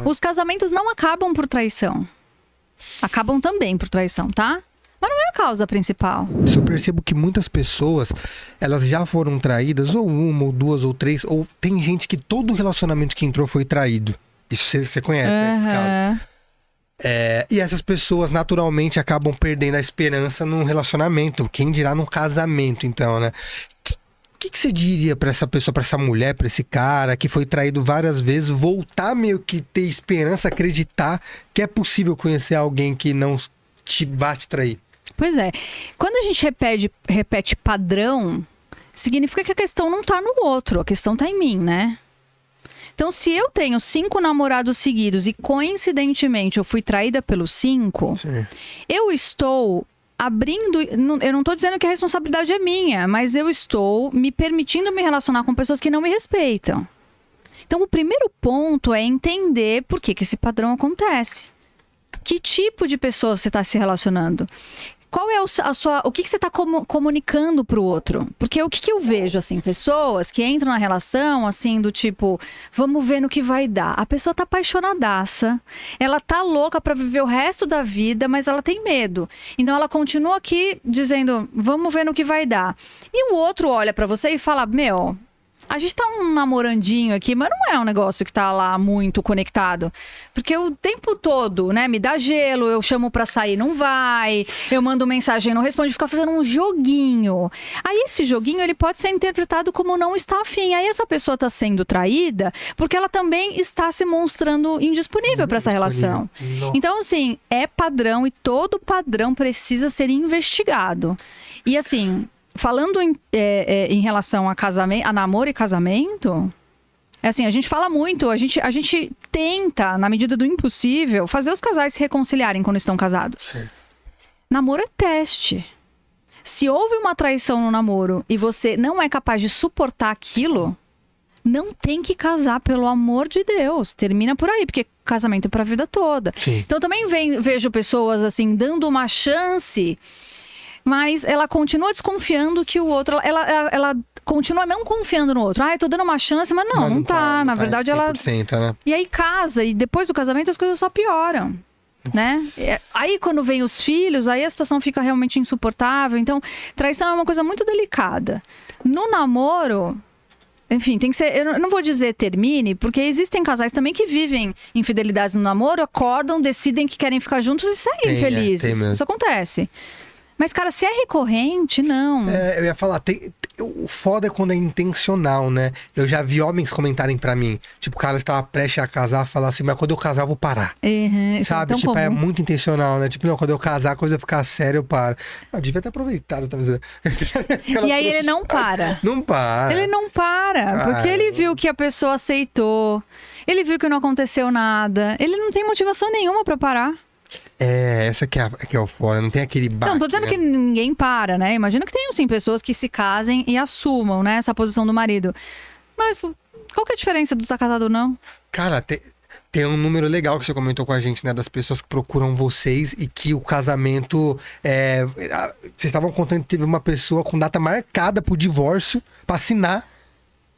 Os casamentos não acabam por traição. Acabam também por traição, tá? Mas não é a causa principal. Eu percebo que muitas pessoas, elas já foram traídas, ou uma, ou duas, ou três, ou tem gente que todo relacionamento que entrou foi traído. Isso você conhece, né, esse caso? E essas pessoas naturalmente acabam perdendo a esperança num relacionamento, quem dirá num casamento, então, né? O que você diria pra essa pessoa, pra essa mulher, pra esse cara que foi traído várias vezes, voltar meio que ter esperança, acreditar que é possível conhecer alguém que não vai te trair? Pois é. Quando a gente repete padrão, significa que a questão não tá no outro, a questão tá em mim, né? Então, se eu tenho 5 namorados seguidos e coincidentemente eu fui traída pelos 5, eu estou abrindo... Eu não estou dizendo que a responsabilidade é minha, mas eu estou me permitindo me relacionar com pessoas que não me respeitam. Então, o primeiro ponto é entender por que esse padrão acontece. Que tipo de pessoa você está se relacionando? Qual é o que você está comunicando para o outro? Porque o que eu vejo, assim, pessoas que entram na relação, assim, do tipo, vamos ver no que vai dar. A pessoa tá apaixonadaça, ela tá louca para viver o resto da vida, mas ela tem medo. Então ela continua aqui dizendo, vamos ver no que vai dar. E o outro olha para você e fala, meu... A gente tá um namorandinho aqui, mas não é um negócio que tá lá muito conectado. Porque o tempo todo, né, me dá gelo, eu chamo pra sair, não vai. Eu mando mensagem, não responde, fica fazendo um joguinho. Aí esse joguinho, ele pode ser interpretado como não está afim. Aí essa pessoa tá sendo traída porque ela também está se mostrando indisponível pra essa relação. Então, assim, é padrão e todo padrão precisa ser investigado. E assim... Falando em relação a namoro e casamento, é assim, a gente fala muito, a gente tenta, na medida do impossível, fazer os casais se reconciliarem quando estão casados. Sim. Namoro é teste. Se houve uma traição no namoro e você não é capaz de suportar aquilo, não tem que casar, pelo amor de Deus. Termina por aí, porque casamento é pra vida toda. Sim. Então também vejo pessoas assim, dando uma chance... Mas ela continua desconfiando que o outro... Ela continua não confiando no outro. Eu tô dando uma chance, mas não tá. Na verdade, 100%, ela... né? E aí casa, e depois do casamento as coisas só pioram, né? Aí quando vem os filhos, aí a situação fica realmente insuportável. Então, traição é uma coisa muito delicada. No namoro... Enfim, tem que ser... Eu não vou dizer termine, porque existem casais também que vivem infidelidades no namoro, acordam, decidem que querem ficar juntos e seguem felizes. Isso acontece. Mas, cara, se é recorrente, não. Eu ia falar, o foda é quando é intencional, né? Eu já vi homens comentarem pra mim, tipo, o cara estava prestes a casar, falar assim, mas quando eu casar eu vou parar. Sabe? Tipo, é muito intencional, né? Tipo, não, quando eu casar, a coisa ficar séria, eu paro. Eu devia ter aproveitado, talvez. E aí ele não para. Não para. Ele não para, porque ele viu que a pessoa aceitou, ele viu que não aconteceu nada, ele não tem motivação nenhuma pra parar. Essa que é o foda, não tem aquele baque, Não tô dizendo que ninguém para, né? Imagino que tenham, sim, pessoas que se casem e assumam, né, essa posição do marido. Mas qual que é a diferença do estar casado ou não? Cara, tem um número legal que você comentou com a gente, né? Das pessoas que procuram vocês e que o casamento... Vocês estavam contando que teve uma pessoa com data marcada pro divórcio, pra assinar,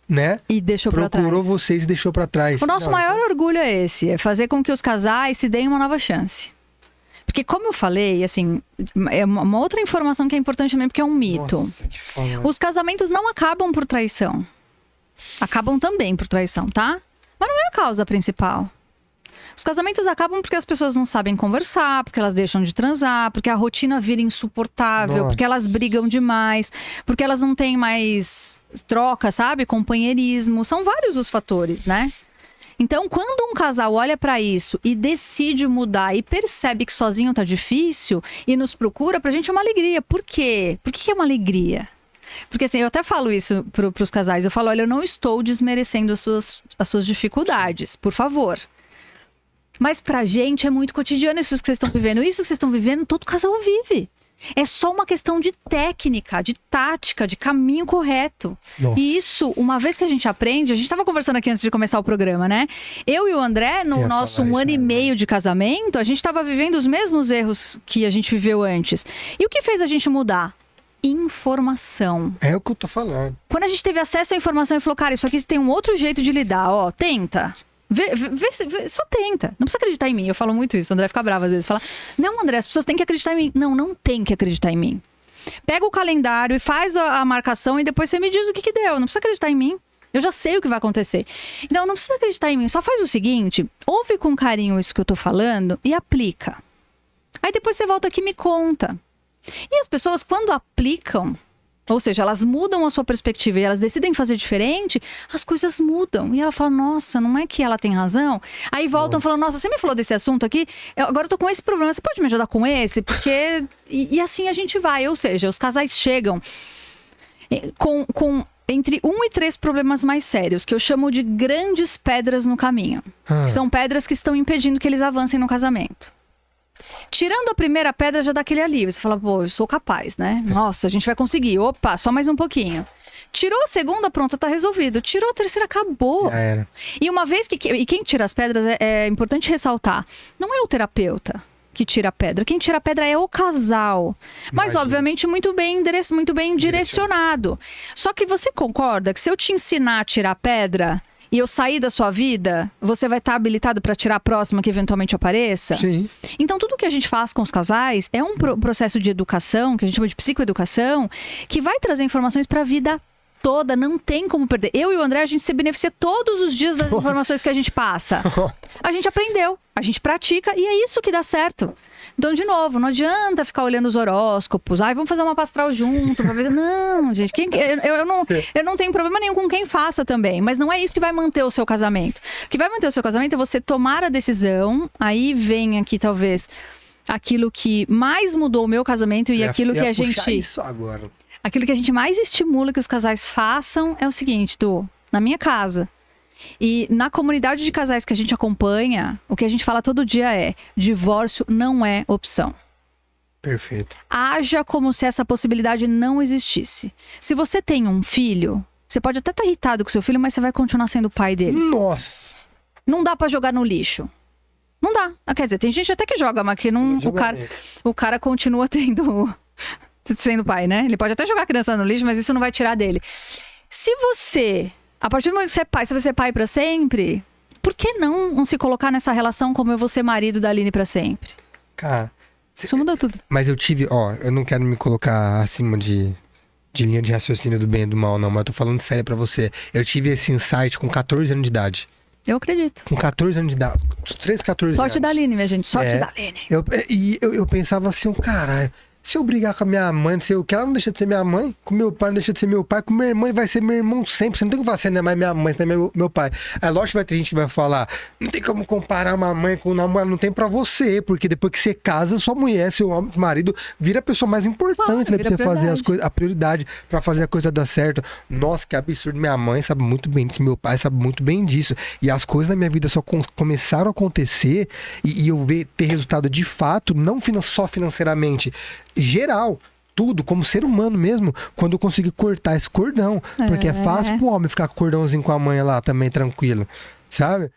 né? E deixou pra trás. Procurou vocês e deixou pra trás. O nosso maior orgulho é esse, é fazer com que os casais se deem uma nova chance. Porque como eu falei, assim, é uma outra informação que é importante também, porque é um mito. Nossa, que foda. Os casamentos não acabam por traição. Acabam também por traição, tá? Mas não é a causa principal. Os casamentos acabam porque as pessoas não sabem conversar, porque elas deixam de transar, porque a rotina vira insuportável, porque elas brigam demais, porque elas não têm mais troca, sabe? Companheirismo. São vários os fatores, né? Então, quando um casal olha pra isso e decide mudar e percebe que sozinho tá difícil e nos procura, pra gente é uma alegria. Por quê? Por que é uma alegria? Porque assim, eu até falo isso pros casais. Eu falo, olha, eu não estou desmerecendo as suas dificuldades, por favor. Mas pra gente é muito cotidiano isso que vocês estão vivendo. Isso que vocês estão vivendo, todo casal vive. É só uma questão de técnica, de tática, de caminho correto. Nossa. E isso, uma vez que a gente aprende... A gente estava conversando aqui antes de começar o programa, né? Eu e o André, no nosso 1 ano e meio de casamento, a gente estava vivendo os mesmos erros que a gente viveu antes. E o que fez a gente mudar? Informação. É o que eu tô falando. Quando a gente teve acesso à informação e falou, cara, isso aqui tem um outro jeito de lidar, ó, tenta. Só tenta. Não precisa acreditar em mim. Eu falo muito isso. O André fica bravo às vezes. Fala, não, André, as pessoas têm que acreditar em mim. Não tem que acreditar em mim. Pega o calendário e faz a marcação e depois você me diz o que deu. Não precisa acreditar em mim. Eu já sei o que vai acontecer. Então, não precisa acreditar em mim. Só faz o seguinte, ouve com carinho isso que eu tô falando e aplica. Aí depois você volta aqui e me conta. E as pessoas, quando aplicam, ou seja, elas mudam a sua perspectiva e elas decidem fazer diferente, as coisas mudam. E ela fala, nossa, não é que ela tem razão? Aí voltam falando, nossa, você me falou desse assunto aqui, agora eu tô com esse problema, você pode me ajudar com esse? Porque... E assim a gente vai, ou seja, os casais chegam com entre 1 e 3 problemas mais sérios, que eu chamo de grandes pedras no caminho. Que são pedras que estão impedindo que eles avancem no casamento. Tirando a primeira pedra, já dá aquele alívio. Você fala, pô, eu sou capaz, né? Nossa, a gente vai conseguir. Opa, só mais um pouquinho. Tirou a segunda, pronto, tá resolvido. Tirou a terceira, acabou. Já era. E uma vez que... E quem tira as pedras, é importante ressaltar, não é o terapeuta que tira a pedra. Quem tira a pedra é o casal. Mas, obviamente, muito bem direcionado. Só que você concorda que se eu te ensinar a tirar a pedra... e eu sair da sua vida, você vai estar habilitado para tirar a próxima que eventualmente apareça? Sim. Então, tudo que a gente faz com os casais é um processo de educação, que a gente chama de psicoeducação, que vai trazer informações para a vida toda, não tem como perder. Eu e o André, a gente se beneficia todos os dias das informações que a gente passa. A gente aprendeu, a gente pratica e é isso que dá certo. Então, de novo, não adianta ficar olhando os horóscopos. Ai, vamos fazer uma pastral junto. Pra ver. Não, gente. Eu não tenho problema nenhum com quem faça também. Mas não é isso que vai manter o seu casamento. O que vai manter o seu casamento é você tomar a decisão. Aí vem aqui, talvez, aquilo que mais mudou o meu casamento e aquilo que a gente... isso agora. Aquilo que a gente mais estimula que os casais façam é o seguinte, na minha casa... E na comunidade de casais que a gente acompanha, o que a gente fala todo dia é: divórcio não é opção. Perfeito. Haja como se essa possibilidade não existisse. Se você tem um filho, você pode até estar irritado com seu filho, mas você vai continuar sendo o pai dele. Nossa! Não dá pra jogar no lixo. Não dá. Quer dizer, tem gente até que joga, mas que não, o cara continua sendo pai, né? Ele pode até jogar a criança no lixo, mas isso não vai tirar dele. Se você... A partir do momento que você é pai, você vai ser pai pra sempre? Por que não se colocar nessa relação como eu vou ser marido da Aline pra sempre? Cara... Isso muda tudo. Mas eu tive... eu não quero me colocar acima de linha de raciocínio do bem e do mal, não. Mas eu tô falando sério pra você. Eu tive esse insight com 14 anos de idade. Eu acredito. Com 14 anos de idade. 13, 14 Sorte anos. da Aline, minha gente. Sorte da Aline. Eu pensava assim, caralho... Se eu brigar com a minha mãe, não sei o que, ela não deixa de ser minha mãe. Com meu pai não deixa de ser meu pai. Com meu irmão, ele vai ser meu irmão sempre. Você não tem que falar assim, não é mais minha mãe, você não é meu pai. Aí lógico que vai ter gente que vai falar, não tem como comparar uma mãe com um namorado. Não tem pra você, porque depois que você casa, sua mulher, seu marido, vira a pessoa mais importante, né? Pra você fazer as coisas, a prioridade pra fazer a coisa dar certo. Nossa, que absurdo. Minha mãe sabe muito bem disso, meu pai sabe muito bem disso. E as coisas na minha vida só começaram a acontecer e eu ter resultado de fato, não só financeiramente, geral. Tudo, como ser humano mesmo, quando eu consegui cortar esse cordão. Porque é fácil pro homem ficar com o cordãozinho com a mãe lá também, tranquilo. Sabe?